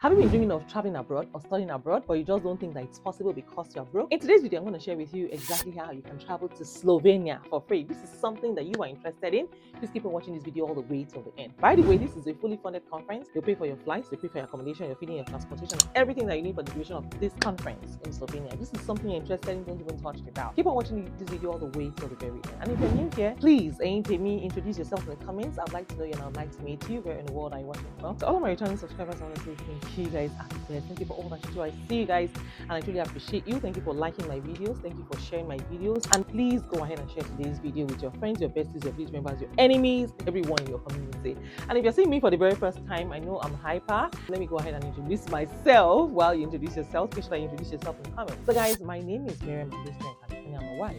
Have you been dreaming of traveling abroad or studying abroad, but you just don't think that it's possible because you're broke? In today's video, I'm going to share with you exactly how you can travel to Slovenia for free. This is something that you are interested in. Please keep on watching this video all the way till the end. By the way, this is a fully funded conference. They'll pay for your flights, they pay for your accommodation, your feeding, your transportation, everything that you need for the duration of this conference in Slovenia. This is something you're interested in, don't even touch it out. Keep on watching this video all the way till the very end. And if you're new here, please aim to me, introduce yourself in the comments. I'd like to know you and I'd like to meet you. Where in the world are you watching from? To all of my returning subscribers, I want to say thank you guys. Thank you for all that you do. I see you guys and I truly appreciate you. Thank you for liking my videos. Thank you for sharing my videos. And please go ahead and share today's video with your friends, your besties, your village members, your enemies, everyone in your community. And if you're seeing me for the very first time, I know I'm hyper. Let me go ahead and introduce myself while you introduce yourself. Make sure that you introduce yourself in the comments. So guys, my name is Miriam. I'm based in California. I'm a wife,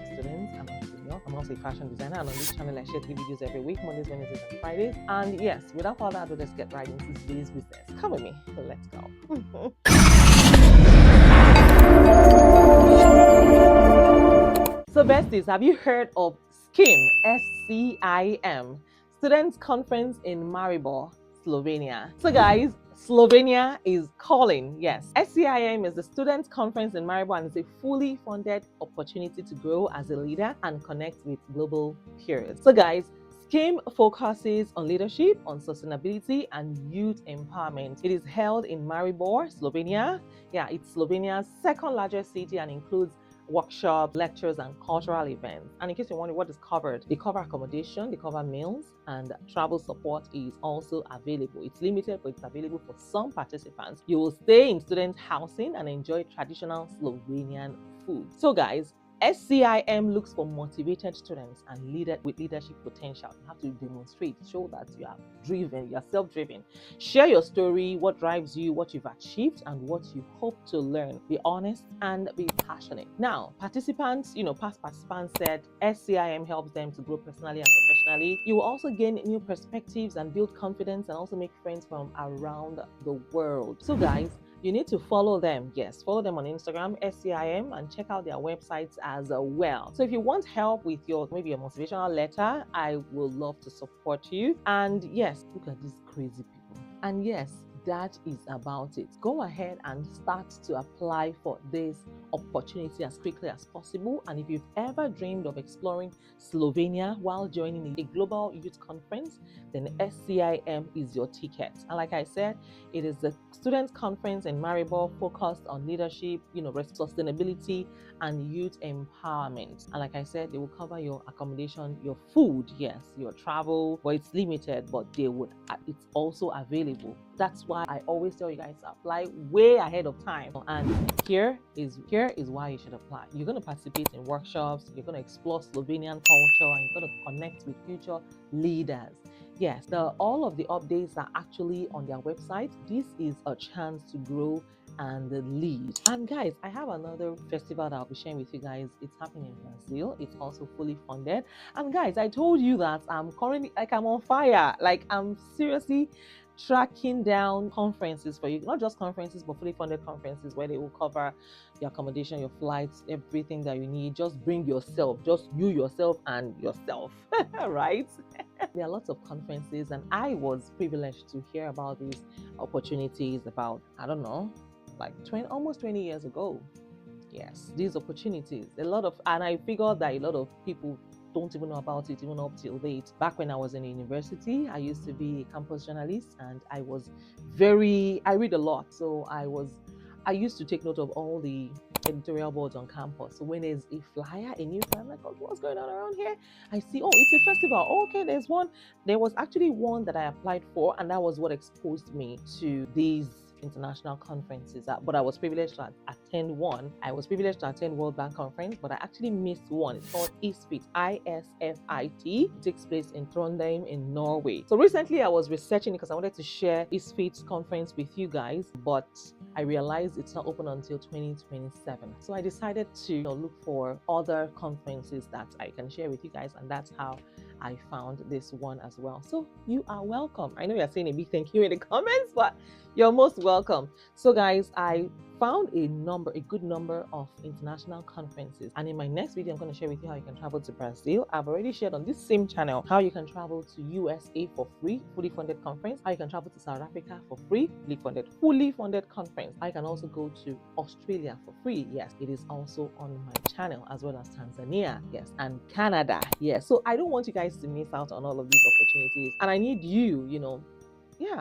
students. I'm also a fashion designer, and on this channel I share 3 videos every week, Mondays, Wednesdays, and Fridays. And yes, without further ado, let's get right into today's business. Come with me, let's go. So besties, have you heard of SCIM, S-C-I-M, Students Conference in Maribor, Slovenia? So guys, Slovenia is calling. Yes, SCIM is the Students Conference in Maribor and it's a fully funded opportunity to grow as a leader and connect with global peers. So guys, SCIM focuses on leadership, on sustainability, and youth empowerment. It is held in Maribor, Slovenia. Yeah, it's Slovenia's second largest city and includes workshops, lectures, and cultural events. And in case you're wondering what is covered, they cover accommodation, they cover meals, and travel support is also available. It's limited, but it's available for some participants. You will stay in student housing and enjoy traditional Slovenian food. So guys, SCIM looks for motivated students and leaders with leadership potential. You have to demonstrate, show that you are driven, you are self-driven. Share your story, what drives you, what you've achieved, and what you hope to learn. Be honest and be passionate. Now, participants, past participants said SCIM helps them to grow personally and professionally. You will also gain new perspectives and build confidence and also make friends from around the world. So guys, you need to follow them. Yes, follow them on Instagram, SCIM, and check out their websites as well. So if you want help with maybe a motivational letter, I will love to support you. And yes, look at these crazy people. And yes, that is about it. Go ahead and start to apply for this opportunity as quickly as possible. And if you've ever dreamed of exploring Slovenia while joining a global youth conference, then SCIM is your ticket. And like I said, it is the student conference in Maribor focused on leadership, sustainability, and youth empowerment. And like I said, they will cover your accommodation, your food, yes, your travel, but it's limited, but it's also available. That's why I always tell you guys to apply way ahead of time. And here is why you should apply. You're going to participate in workshops, you're going to explore Slovenian culture, and you're going to connect with future leaders. Yes, all of the updates are actually on their website. This is a chance to grow and lead. And guys, I have another festival that I'll be sharing with you guys. It's happening in Brazil. It's also fully funded. And guys, I told you that I'm currently I'm on fire. I'm seriously tracking down conferences for you, not just conferences, but fully funded conferences where they will cover your accommodation, your flights, everything that you need. Just bring yourself, just you, yourself, and yourself, right? There are lots of conferences, and I was privileged to hear about these opportunities about, I don't know, almost 20 years ago. Yes, these opportunities, and I figured that a lot of people don't even know about it even up till date. Back when I was in university, I used to be a campus journalist, and I read a lot. So I used to take note of all the editorial boards on campus. So when there's a flyer, a new flyer, I'm like, oh, what's going on around here? I see, oh, it's a festival. Oh, okay, there's one. There was actually one that I applied for, and that was what exposed me to these international conferences. But I was privileged to attend one. I was privileged to attend World Bank Conference, but I actually missed one. It's called ISFIT, ISFIT. It takes place in Trondheim in Norway. So recently I was researching because I wanted to share ISFIT's conference with you guys, but I realized it's not open until 2027. So I decided to look for other conferences that I can share with you guys, and that's how I found this one as well. So you are welcome. I know you're saying a big thank you in the comments, but You're most welcome. So, guys, I found a good number of international conferences, and in my next video I'm going to share with you how you can travel to Brazil. I've already shared on this same channel how you can travel to USA for free, fully funded conference, how you can travel to South Africa for free, fully funded conference. I can also go to Australia for free. Yes, it is also on my channel, as well as Tanzania, yes, and Canada. Yes, so I don't want you guys to miss out on all of these opportunities, and I need you,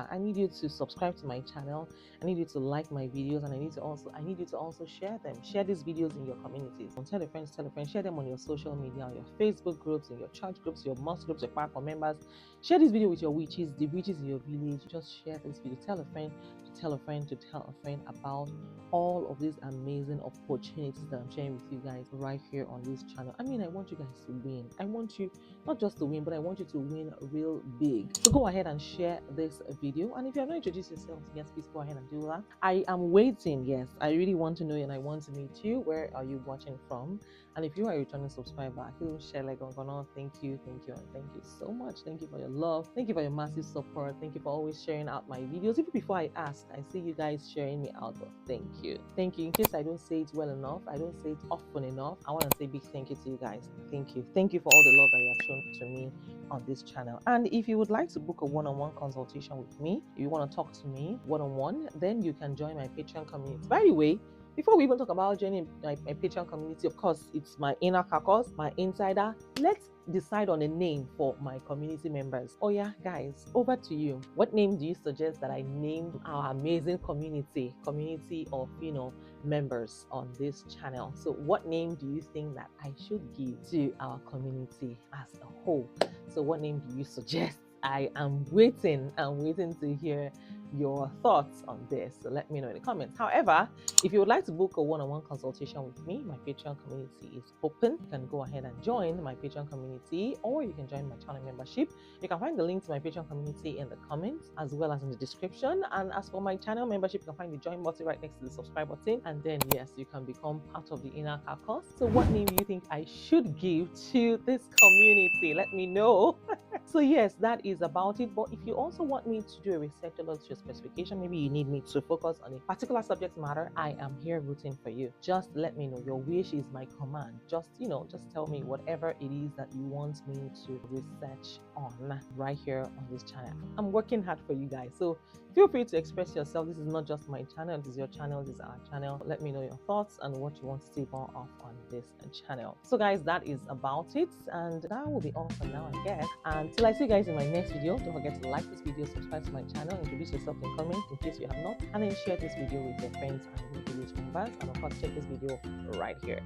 I need you to subscribe to my channel. I need you to like my videos, and I need you to also share them. Share these videos in your communities. Tell a friend, share them on your social media, on your Facebook groups, in your church groups, your mosque groups, your platform members. Share this video with your witches, the witches in your village. Just share this video. Tell a friend to tell a friend to tell a friend about all of these amazing opportunities that I'm sharing with you guys right here on this channel. I mean, I want you guys to win. I want you not just to win, but I want you to win real big. So go ahead and share this video. And if you have not introduced yourself, yes, please go ahead and do that. I am waiting. Yes, I really want to know you, and I want to meet you. Where are you watching from? And if you are a returning subscriber, share like on. Thank you, and thank you so much. Thank you for your love. Thank you for your massive support. Thank you for always sharing out my videos. Even before I ask, I see you guys sharing me out. But thank you. In case I don't say it well enough, I don't say it often enough, I want to say big thank you to you guys. Thank you for all the love that you have shown to me on this channel. And if you would like to book a one-on-one consultation with me, if you want to talk to me one-on-one, then you can join my Patreon community. By the way, before we even talk about joining my Patreon community, of course, it's my inner caucus, my insider. Let's decide on a name for my community members. Oh yeah, guys, over to you. What name do you suggest that I name our amazing community of, members on this channel? So what name do you think that I should give to our community as a whole? So what name do you suggest? I am waiting. I'm waiting to hear your thoughts on this. So let me know in the comments. However, if you would like to book a one-on-one consultation with me, my Patreon community is open. You can go ahead and join my Patreon community, or you can join my channel membership. You can find the link to my Patreon community in the comments as well as in the description. And as for my channel membership, you can find the join button right next to the subscribe button. And then, yes, you can become part of the inner caucus. So what name do you think I should give to this community? Let me know. So yes, that is about it. But if you also want me to do a research alert to your specification, maybe you need me to focus on a particular subject matter, I am here rooting for you. Just let me know. Your wish is my command. Just tell me whatever it is that you want me to research on right here on this channel. I'm working hard for you guys. So feel free to express yourself. This is not just my channel, this is your channel, this is our channel. Let me know your thoughts and what you want to see more of on this channel. So guys, that is about it, and that will be all for now, I guess. And till I see you guys in my next video, don't forget to like this video, subscribe to my channel, introduce yourself in comments in case you have not, and then share this video with your friends and your village members. And of course, check this video right here.